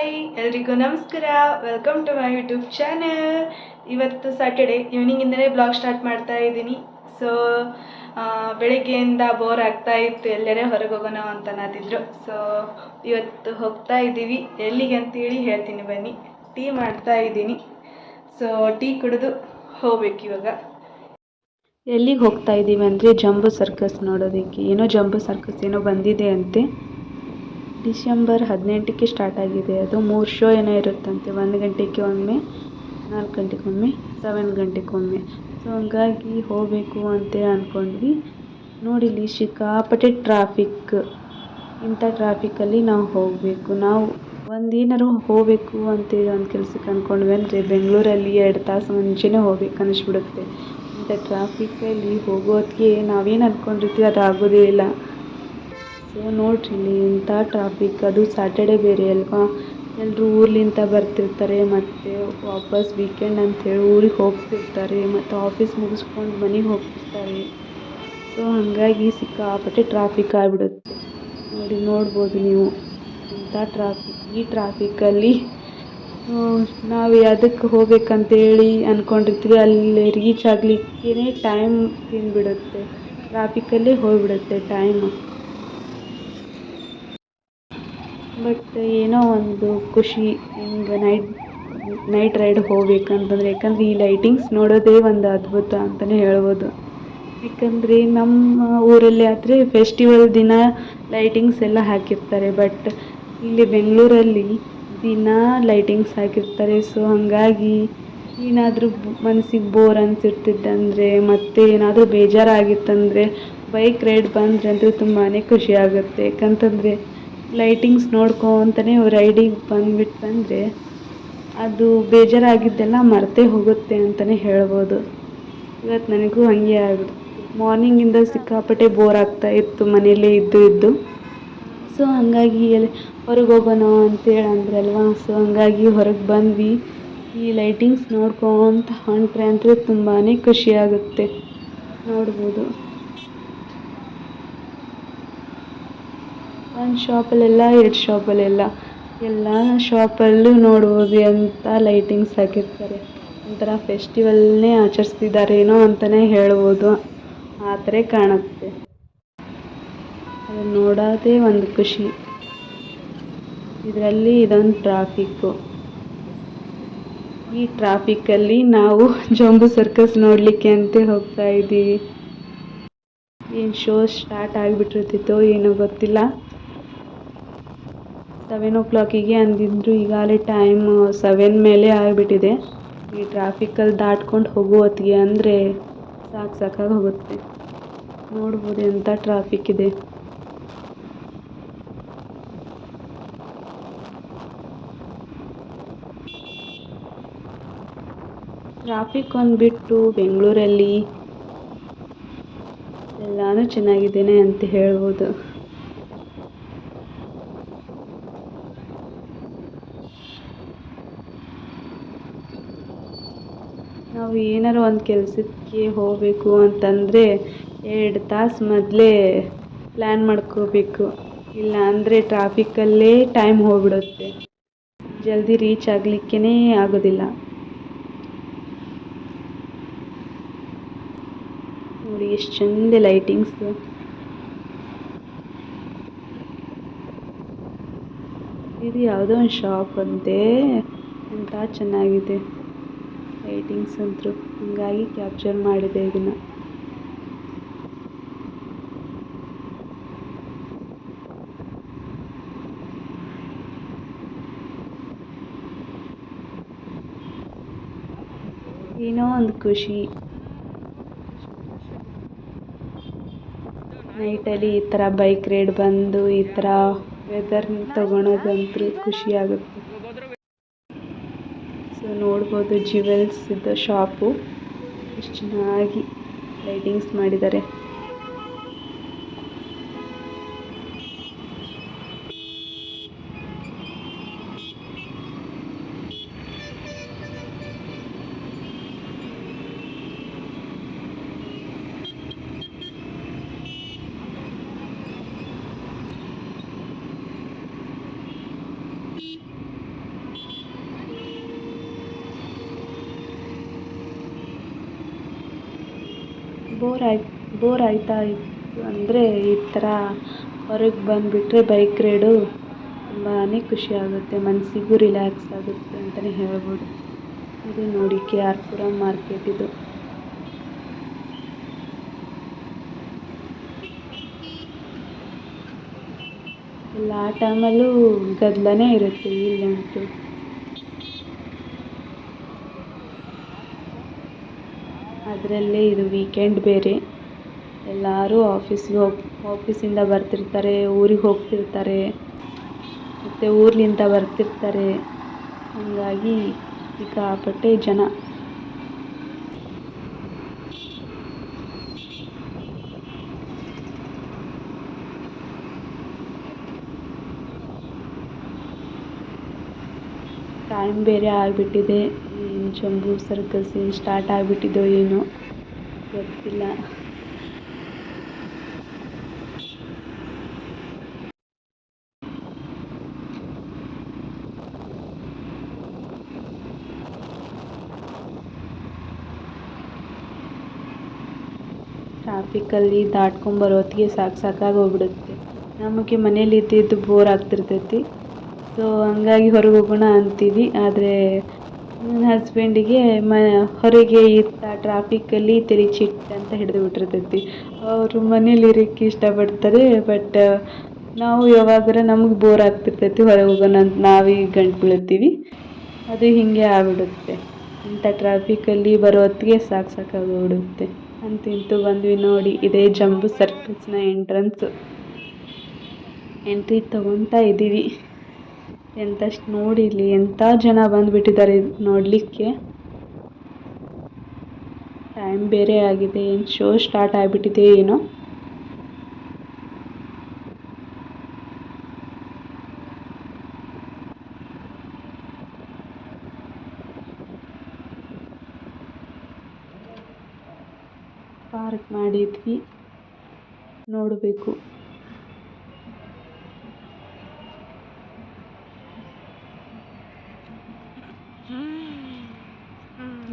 Hi ಎಲ್ರಿಗೂ ನಮಸ್ಕಾರ. Welcome to my YouTube channel. ಇವತ್ತು ಸ್ಯಾಟರ್ಡೆ ಈವ್ನಿಂಗಿಂದಲೇ ಬ್ಲಾಗ್ ಸ್ಟಾರ್ಟ್ ಮಾಡ್ತಾ ಇದ್ದೀನಿ. ಸೊ ಬೆಳಿಗ್ಗೆಯಿಂದ ಬೋರ್ ಆಗ್ತಾ ಇತ್ತು, ಎಲ್ಲರೇ ಹೊರಗೆ ಹೋಗೋಣ ಅಂತ ಅನ್ನತಿದ್ರು. ಸೊ ಇವತ್ತು ಹೋಗ್ತಾ ಇದ್ದೀವಿ. ಎಲ್ಲಿಗೆ ಅಂತೇಳಿ ಹೇಳ್ತೀನಿ ಬನ್ನಿ. ಟೀ ಮಾಡ್ತಾ ಇದ್ದೀನಿ. ಸೊ ಟೀ ಕುಡಿದು ಹೋಗ್ಬೇಕು ಇವಾಗ. ಎಲ್ಲಿಗೆ ಹೋಗ್ತಾ ಇದ್ದೀವಿ ಅಂದರೆ ಜಂಬೂ ಸರ್ಕಸ್ ನೋಡೋದಕ್ಕೆ. ಏನೋ ಜಂಬೂ ಸರ್ಕಸ್ ಏನೋ ಬಂದಿದೆ ಅಂತೆ. ಡಿಸೆಂಬರ್ 18ಕ್ಕೆ ಸ್ಟಾರ್ಟ್ ಆಗಿದೆ. ಅದು 3 ಶೋ ಏನೋ ಇರುತ್ತಂತೆ. 1 ಗಂಟೆಗೆ ಒಮ್ಮೆ, 4 ಗಂಟೆಗೊಮ್ಮೆ, 7 ಗಂಟೆಗೊಮ್ಮೆ. ಸೊ ಹಂಗಾಗಿ ಹೋಗಬೇಕು ಅಂತೇಳಿ ಅಂದ್ಕೊಂಡ್ವಿ. ನೋಡಿಲ್ಲಿ ಸಿಕ್ಕಾಪಟ್ಟೆ ಟ್ರಾಫಿಕ್. ಇಂಥ ಟ್ರಾಫಿಕಲ್ಲಿ ನಾವು ಹೋಗಬೇಕು. ನಾವು ಏನಾದ್ರು ಹೋಗಬೇಕು ಅಂತೇಳಿ ಒಂದು ಕೆಲಸಕ್ಕೆ ಅಂದ್ಕೊಂಡ್ವಿ ಅಂದರೆ ಬೆಂಗಳೂರಲ್ಲಿ 2 ತಾಸು ಮುಂಚೆನೇ ಹೋಗ್ಬೇಕು ಅನ್ನಿಸ್ಬಿಡುತ್ತೆ. ಇಂಥ ಟ್ರಾಫಿಕಲ್ಲಿ ಹೋಗೋದಕ್ಕೆ ನಾವೇನು ಅಂದ್ಕೊಂಡಿರ್ತೀವಿ ಅದು ಆಗೋದೇ ಇಲ್ಲ. ಸೊ ನೋಡ್ರಿ ಇಲ್ಲಿ ಇಂಥ ಟ್ರಾಫಿಕ್, ಅದು ಸ್ಯಾಟರ್ಡೆ ಬೇರೆ ಅಲ್ವಾ. ಎಲ್ಲರೂ ಊರ್ಲಿಂದ ಬರ್ತಿರ್ತಾರೆ ಮತ್ತು ವಾಪಸ್ ವೀಕೆಂಡ್ ಅಂಥೇಳಿ ಊರಿಗೆ ಹೋಗ್ತಿರ್ತಾರೆ ಮತ್ತು ಆಫೀಸ್ ಮುಗಿಸ್ಕೊಂಡು ಮನೆಗೆ ಹೋಗ್ತಿರ್ತಾರೆ. ಸೊ ಹಾಗಾಗಿ ಸಿಕ್ಕಾಪಟ್ಟೆ ಟ್ರಾಫಿಕ್ ಆಗಿಬಿಡುತ್ತೆ. ನೋಡ್ಬೋದು ನೀವು ಇಂಥ ಟ್ರಾಫಿಕ್. ಈ ಟ್ರಾಫಿಕಲ್ಲಿ ನಾವು ಯಾವುದಕ್ಕೆ ಹೋಗ್ಬೇಕಂತೇಳಿ ಅಂದ್ಕೊಂಡಿರ್ತೀವಿ ಅಲ್ಲಿ ರೀಚ್ ಆಗಲಿಕ್ಕೇ ಟೈಮ್ ತಿಂದುಬಿಡುತ್ತೆ. ಟ್ರಾಫಿಕಲ್ಲೇ ಹೋಗಿಬಿಡುತ್ತೆ ಟೈಮು. ಬಟ್ ಏನೋ ಒಂದು ಖುಷಿ ಹಿಂಗೆ ನೈಟ್ ರೈಡ್ ಹೋಗ್ಬೇಕಂತಂದರೆ. ಯಾಕಂದರೆ ಈ ಲೈಟಿಂಗ್ಸ್ ನೋಡೋದೇ ಒಂದು ಅದ್ಭುತ ಅಂತಲೇ ಹೇಳ್ಬೋದು. ಯಾಕಂದರೆ ನಮ್ಮ ಊರಲ್ಲಿ ಆದರೆ ಫೆಸ್ಟಿವಲ್ ದಿನ ಲೈಟಿಂಗ್ಸ್ ಎಲ್ಲ ಹಾಕಿರ್ತಾರೆ. ಬಟ್ ಇಲ್ಲಿ ಬೆಂಗಳೂರಲ್ಲಿ ದಿನ ಲೈಟಿಂಗ್ಸ್ ಹಾಕಿರ್ತಾರೆ. ಸೊ ಹಾಗಾಗಿ ಏನಾದರೂ ಮನಸ್ಸಿಗೆ ಬೋರ್ ಅನಿಸಿರ್ತಿದ್ದಂದರೆ ಮತ್ತು ಏನಾದರೂ ಬೇಜಾರಾಗಿತ್ತಂದರೆ ಬೈಕ್ ರೈಡ್ ಬಂದರೆ ಅಂತೂ ತುಂಬಾ ಖುಷಿ ಆಗುತ್ತೆ. ಯಾಕಂತಂದರೆ ಲೈಟಿಂಗ್ಸ್ ನೋಡ್ಕೊತನೇ ರೈಡಿಗೆ ಬಂದರೆ ಅದು ಬೇಜಾರಾಗಿದ್ದೆಲ್ಲ ಮರೆತೇ ಹೋಗುತ್ತೆ ಅಂತಲೇ ಹೇಳ್ಬೋದು. ಇವತ್ತು ನನಗೂ ಹಾಗೆ ಆಗಿಬಿಡ್ತು. ಮಾರ್ನಿಂಗಿಂದ ಸಿಕ್ಕಾಪಟ್ಟೆ ಬೋರ್ ಆಗ್ತಾ ಇತ್ತು ಮನೆಯಲ್ಲೇ ಇದ್ದು. ಸೊ ಹಾಗಾಗಿ ಹೊರಗೆ ಹೋಗೋಣ ಅಂತೇಳಿ ಅಂದ್ರಲ್ವಾ. ಸೊ ಹಾಗಾಗಿ ಹೊರಗೆ ಬಂದ್ವಿ. ಈ ಲೈಟಿಂಗ್ಸ್ ನೋಡ್ಕೊತ ಹೊಂಟ್ರೆ ಅಂದರೆ ತುಂಬಾ ಖುಷಿಯಾಗುತ್ತೆ. ನೋಡ್ಬೋದು ಒಂದು ಶಾಪಲ್ಲೆಲ್ಲ 2 ಶಾಪಲ್ಲೆಲ್ಲ ಎಲ್ಲ ಶಾಪಲ್ಲೂ ನೋಡ್ಬೋದು ಎಂಥ ಲೈಟಿಂಗ್ಸ್ ಹಾಕಿರ್ತಾರೆ. ಒಂಥರ ಫೆಸ್ಟಿವಲ್ನೇ ಆಚರಿಸ್ತಿದ್ದಾರೇನೋ ಅಂತಲೇ ಹೇಳ್ಬೋದು. ಆ ಥರ ಕಾಣುತ್ತೆ. ಅದನ್ನು ನೋಡೋದೇ ಒಂದು ಖುಷಿ. ಇದರಲ್ಲಿ ಇದೊಂದು ಟ್ರಾಫಿಕ್ಕು. ಈ ಟ್ರಾಫಿಕಲ್ಲಿ ನಾವು ಜಂಬೂ ಸರ್ಕಸ್ ನೋಡಲಿಕ್ಕೆ ಅಂತ ಹೋಗ್ತಾ ಇದ್ದೀವಿ. ಏನು ಶೋ ಸ್ಟಾರ್ಟ್ ಆಗಿಬಿಟ್ಟಿರ್ತಿತ್ತೋ ಏನೋ ಗೊತ್ತಿಲ್ಲ. 7 o'clock ಅಂದಿದ್ರು. ಈಗಾಗಲೇ ಟೈಮ್ 7 ಮೇಲೆ ಆಗಿಬಿಟ್ಟಿದೆ. ಈ ಟ್ರಾಫಿಕಲ್ಲಿ ದಾಟ್ಕೊಂಡು ಹೋಗೋ ಹೊತ್ತಿಗೆ ಅಂದರೆ ಸಾಕಾಗಿ ಹೋಗುತ್ತೆ. ನೋಡ್ಬೋದು ಎಂಥ ಟ್ರಾಫಿಕ್ ಇದೆ. ಟ್ರಾಫಿಕ್ ಒಂದು ಬಿಟ್ಟು ಬೆಂಗಳೂರಲ್ಲಿ ಎಲ್ಲನೂ ಚೆನ್ನಾಗಿದ್ದೇನೆ ಅಂತ ಹೇಳ್ಬೋದು. ನಾವು ಏನಾರು ಒಂದು ಕೆಲಸಕ್ಕೆ ಹೋಗಬೇಕು ಅಂತಂದರೆ 2 ತಾಸು ಮೊದಲೇ ಪ್ಲ್ಯಾನ್ ಮಾಡ್ಕೋಬೇಕು. ಇಲ್ಲ ಅಂದರೆ ಟ್ರಾಫಿಕಲ್ಲೇ ಟೈಮ್ ಹೋಗ್ಬಿಡುತ್ತೆ. ಜಲ್ದಿ ರೀಚ್ ಆಗಲಿಕ್ಕೇ ಆಗೋದಿಲ್ಲ. ನೋಡಿ ಎಷ್ಟು ಚಂದ ಲೈಟಿಂಗ್ಸು. ಇದು ಯಾವುದೋ ಒಂದು ಶಾಪ್ ಅಂತೆ. ಎಂಥ ಚೆನ್ನಾಗಿದೆ ಲೈಟಿಂಗ್ಸ್ ಅಂತೂ. ಹಂಗಾಗಿ ಕ್ಯಾಪ್ಚರ್ ಮಾಡಿದೆ ಇದನ್ನು. ಏನೋ ಒಂದು ಖುಷಿ ನೈಟಲ್ಲಿ ಈ ಥರ ಬೈಕ್ ರೈಡ್ ಬಂದು ಈ ಥರ ವೆದರ್ನ ತೊಗೊಳೋದಂತೂ ಖುಷಿಯಾಗುತ್ತೆ. ಸೊ ನೋಡ್ಬೋದು ಜ್ಯುವೆಲ್ಸ್ ಇದ್ದ ಶಾಪು. ಎಷ್ಟು ಚೆನ್ನಾಗಿ ಲೈಟಿಂಗ್ಸ್ ಮಾಡಿದ್ದಾರೆ. ಬೋರ್ ಆಯ್ತಾ ಇತ್ತು ಅಂದರೆ ಈ ಥರ ಹೊರಗೆ ಬಂದುಬಿಟ್ರೆ ಬೈಕ್ ರೈಡು ತುಂಬಾ ಖುಷಿಯಾಗುತ್ತೆ, ಮನಸ್ಸಿಗೂ ರಿಲ್ಯಾಕ್ಸ್ ಆಗುತ್ತೆ ಅಂತಲೇ ಹೇಳ್ಬೋದು. ಇದು ನೋಡಿ KR ಪುರಂ ಮಾರ್ಕೆಟ್ ಇದು. ಎಲ್ಲ ಟೈಮಲ್ಲೂ ಗದ್ದಲನೇ ಇರುತ್ತೆ ಇಲ್ಲಂತೂ. ಅದರಲ್ಲೇ ಇದು ವೀಕೆಂಡ್ ಬೇರೆ, ಎಲ್ಲರೂ ಆಫೀಸಿಂದ ಬರ್ತಿರ್ತಾರೆ, ಊರಿಗೆ ಹೋಗ್ತಿರ್ತಾರೆ, ಮತ್ತು ಊರ್ಲಿಂದ ಬರ್ತಿರ್ತಾರೆ. ಹಾಗಾಗಿ ಸಿಕ್ಕಾಪಟ್ಟೆ ಜನ. ಟೈಮ್ ಬೇರೆ ಆಗಿಬಿಟ್ಟಿದೆ. ಜಂಬೂ ಸರ್ಕಸ್ ಸ್ಟಾರ್ಟ್ ಆಗಿಬಿಟ್ಟಿದೋ ಏನೋ ಗೊತ್ತಿಲ್ಲ. ಟ್ರಾಫಿಕಲ್ಲಿ ದಾಟ್ಕೊಂಬರೋ ಹೊತ್ತಿಗೆ ಸಾಕಾಗಿ ಹೋಗ್ಬಿಡುತ್ತೆ. ನಮಗೆ ಮನೇಲಿ ಇದ್ದಿದ್ದು ಬೋರ್ ಆಗ್ತಿರ್ತೈತಿ. ಸೊ ಹಂಗಾಗಿ ಹೊರಗೆ ಹೋಗೋಣ ಅಂತೀವಿ. ಆದರೆ ನನ್ನ ಹಸ್ಬೆಂಡಿಗೆ ಹೊರಗೆ ಇರ್ತಾ ಟ್ರಾಫಿಕಲ್ಲಿ ತಲೆ ಚಿಟ್ ಅಂತ ಹಿಡಿದು ಬಿಟ್ಟಿರ್ತೈತಿ. ಅವರು ಮನೇಲಿ ಇರೋಕ್ಕೆ ಇಷ್ಟಪಡ್ತಾರೆ. ಬಟ್ ನಾವು ಯಾವಾಗಾರ ನಮಗೆ ಬೋರ್ ಆಗ್ತಿರ್ತೈತಿ, ಹೊರಗೆ ಹೋಗೋಣ ಅಂತ ನಾವೀಗ ಗಂಟು ಬೀಳ್ತೀವಿ. ಅದು ಹೀಗೆ ಆಗ್ಬಿಡುತ್ತೆ. ಇಂಥ ಟ್ರಾಫಿಕಲ್ಲಿ ಬರೋ ಹೊತ್ತಿಗೆ ಸಾಕಾಗಿ ಹೋಗ್ಬಿಡುತ್ತೆ. ಅಂತೂ ಬಂದ್ವಿ ನೋಡಿ. ಇದೇ ಜಂಬೂ ಸರ್ಕಸ್ನ ಎಂಟ್ರಿ ತೊಗೊತಾ ಇದ್ದೀವಿ. ನೋಡಿಲ್ಲಿ ಎಂಥ ಜನ ಬಂದುಬಿಟ್ಟಿದ್ದಾರೆ ನೋಡಲಿಕ್ಕೆ. ಟೈಮ್ ಬೇರೆ ಆಗಿದೆ, ಏನು ಶೋ ಸ್ಟಾರ್ಟ್ ಆಗಿಬಿಟ್ಟಿದೆ ಏನೋ. ಪಾರ್ಕ್ ಮಾಡಿದ್ವಿ, ನೋಡಬೇಕು.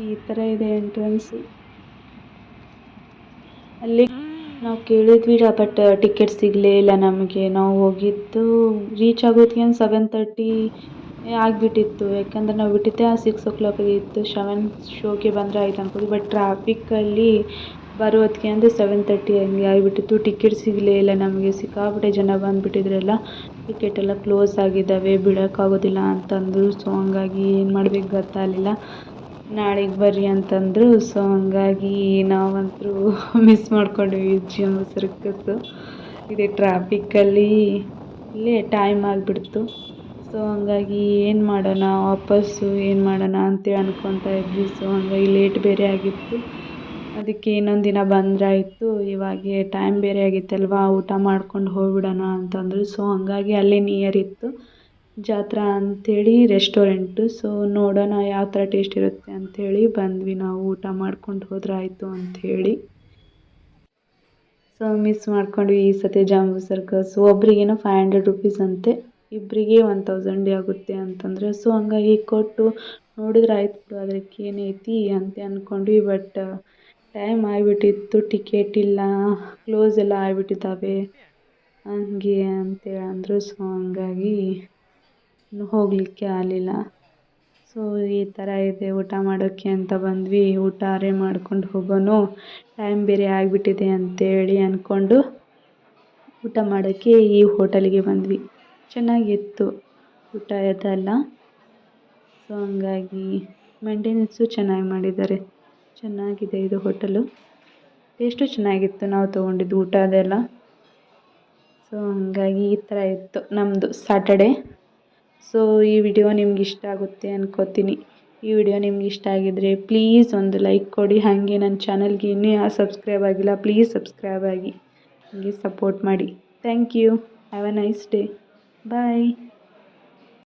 ಈ ಥರ ಇದೆ ಎಂಟ್ರೆನ್ಸು. ಅಲ್ಲಿ ನಾವು ಕೇಳಿದ್ವಿ, ಬಟ್ ಟಿಕೆಟ್ ಸಿಗಲೇ ಇಲ್ಲ ನಮಗೆ. ನಾವು ಹೋಗಿದ್ದು ರೀಚ್ ಆಗೋದಕ್ಕೆ 7:30 ಆಗಿಬಿಟ್ಟಿತ್ತು. ಯಾಕಂದರೆ ನಾವು ಬಿಟ್ಟಿದ್ದೆ 6 o'clock ಇತ್ತು. 7 ಶೋಗೆ ಬಂದರೆ ಆಯ್ತು ಅನ್ಕೋದು. ಬಟ್ ಟ್ರಾಫಿಕಲ್ಲಿ ಬರೋ ಹೊತ್ತಿಗೆ ಅಂದರೆ 7:30 ಹಂಗೆ ಆಗಿಬಿಟ್ಟಿತ್ತು. ಟಿಕೆಟ್ ಸಿಗಲೇ ಇಲ್ಲ ನಮಗೆ. ಸಿಕ್ಕಾಪಟ್ಟೆ ಜನ ಬಂದುಬಿಟ್ಟಿದ್ರೆಲ್ಲ. ಟಿಕೆಟ್ ಎಲ್ಲ ಕ್ಲೋಸ್ ಆಗಿದ್ದಾವೆ, ಬಿಡೋಕ್ಕಾಗೋದಿಲ್ಲ ಅಂತಂದರು. ಸೊ ಹಂಗಾಗಿ ಏನು ಮಾಡಬೇಕು ಗೊತ್ತಾಗಲಿಲ್ಲ. ನಾಳೆಗೆ ಬರ್ರಿ ಅಂತಂದರು. ಸೊ ಹಂಗಾಗಿ ನಾವಂತೂ ಮಿಸ್ ಮಾಡ್ಕೊಂಡ್ವಿ ಜಂಬೂ ಸರ್ಕಸ್ಸು. ಇದೇ ಟ್ರಾಫಿಕಲ್ಲಿ ಇಲ್ಲೇ ಟೈಮ್ ಆಗಿಬಿಡ್ತು. ಸೊ ಹಂಗಾಗಿ ಏನು ಮಾಡೋಣ, ವಾಪಸ್ಸು ಏನು ಮಾಡೋಣ ಅಂತೇಳಿ ಅನ್ಕೊತಾ ಇದ್ವಿ. ಸೊ ಹಂಗಾಗಿ ಲೇಟ್ ಬೇರೆ ಆಗಿತ್ತು. ಅದಕ್ಕೆ ಇನ್ನೊಂದು ದಿನ ಬಂದ್ರಾಯಿತು. ಇವಾಗೆ ಟೈಮ್ ಬೇರೆ ಆಗಿತ್ತಲ್ವ, ಊಟ ಮಾಡ್ಕೊಂಡು ಹೋಗ್ಬಿಡೋಣ ಅಂತಂದರು. ಸೊ ಹಂಗಾಗಿ ಅಲ್ಲೇ ನಿಯರ್ ಇತ್ತು ಜಾತ್ರಾ ಅಂಥೇಳಿ ರೆಸ್ಟೋರೆಂಟು. ಸೊ ನೋಡೋಣ ಯಾವ ಥರ ಟೇಸ್ಟ್ ಇರುತ್ತೆ ಅಂಥೇಳಿ ಬಂದ್ವಿ. ನಾವು ಊಟ ಮಾಡ್ಕೊಂಡು ಹೋದ್ರಾಯಿತು ಅಂಥೇಳಿ. ಸೊ ಮಿಸ್ ಮಾಡ್ಕೊಂಡ್ವಿ ಈ ಸತಿ ಜಂಬೂ ಸರ್ಕಸ್. ಒಬ್ರಿಗೇನೋ 500 rupees ಅಂತೆ, ಇಬ್ಬರಿಗೆ 1000 ಆಗುತ್ತೆ ಅಂತಂದರೆ. ಸೊ ಹಂಗಾಗಿ ಕೊಟ್ಟು ನೋಡಿದ್ರೆ ಆಯ್ತು ಬಿಡು, ಅದಕ್ಕೆ ಏನೈತಿ ಅಂತ ಅಂದ್ಕೊಂಡ್ವಿ. ಬಟ್ ಟೈಮ್ ಆಗಿಬಿಟ್ಟಿತ್ತು, ಟಿಕೆಟ್ ಇಲ್ಲ, ಕ್ಲೋಸ್ ಎಲ್ಲ ಆಗಿಬಿಟ್ಟಿದ್ದಾವೆ ಹಂಗೆ ಅಂತೇಳಿ ಅಂದರು. ಸೊ ಹಂಗಾಗಿ ಹೋಗಲಿಕ್ಕೆ ಆಗಲಿಲ್ಲ. ಸೊ ಈ ಥರ ಇದೆ. ಊಟ ಮಾಡೋಕ್ಕೆ ಅಂತ ಬಂದ್ವಿ. ಊಟ ಮಾಡ್ಕೊಂಡು ಹೋಗೋಣ, ಟೈಮ್ ಬೇರೆ ಆಗಿಬಿಟ್ಟಿದೆ ಅಂತೇಳಿ ಅಂದ್ಕೊಂಡು ಊಟ ಮಾಡೋಕ್ಕೆ ಈ ಹೋಟೆಲಿಗೆ ಬಂದ್ವಿ. ಚೆನ್ನಾಗಿತ್ತು ಊಟ ಇದೆಲ್ಲ. ಸೊ ಹಂಗಾಗಿ ಮೇಂಟೆನೆನ್ಸು ಚೆನ್ನಾಗಿ ಮಾಡಿದ್ದಾರೆ. ಚೆನ್ನಾಗಿದೆ ಇದು ಹೋಟೆಲು. ಟೇಸ್ಟು ಚೆನ್ನಾಗಿತ್ತು ನಾವು ತೊಗೊಂಡಿದ್ದು ಊಟ ಅದೆಲ್ಲ. ಸೊ ಹಂಗಾಗಿ ಈ ಥರ ಇತ್ತು ನಮ್ಮದು ಸಾಟರ್ಡೆ. ಸೊ ಈ ವಿಡಿಯೋ ನಿಮ್ಗೆ ಇಷ್ಟ ಆಗುತ್ತೆ ಅನ್ಕೋತೀನಿ. ಈ ವಿಡಿಯೋ ನಿಮ್ಗೆ ಇಷ್ಟ ಆಗಿದ್ದರೆ ಪ್ಲೀಸ್ ಒಂದು ಲೈಕ್ ಕೊಡಿ. ಹಾಗೆ ನನ್ನ ಚಾನಲ್ಗೆ ಇನ್ನೂ ಯಾರು ಸಬ್ಸ್ಕ್ರೈಬ್ ಆಗಿಲ್ಲ, ಪ್ಲೀಸ್ ಸಬ್ಸ್ಕ್ರೈಬ್ ಆಗಿ ಹಾಗೆ ಸಪೋರ್ಟ್ ಮಾಡಿ. Thank you. Have a nice day. Bye.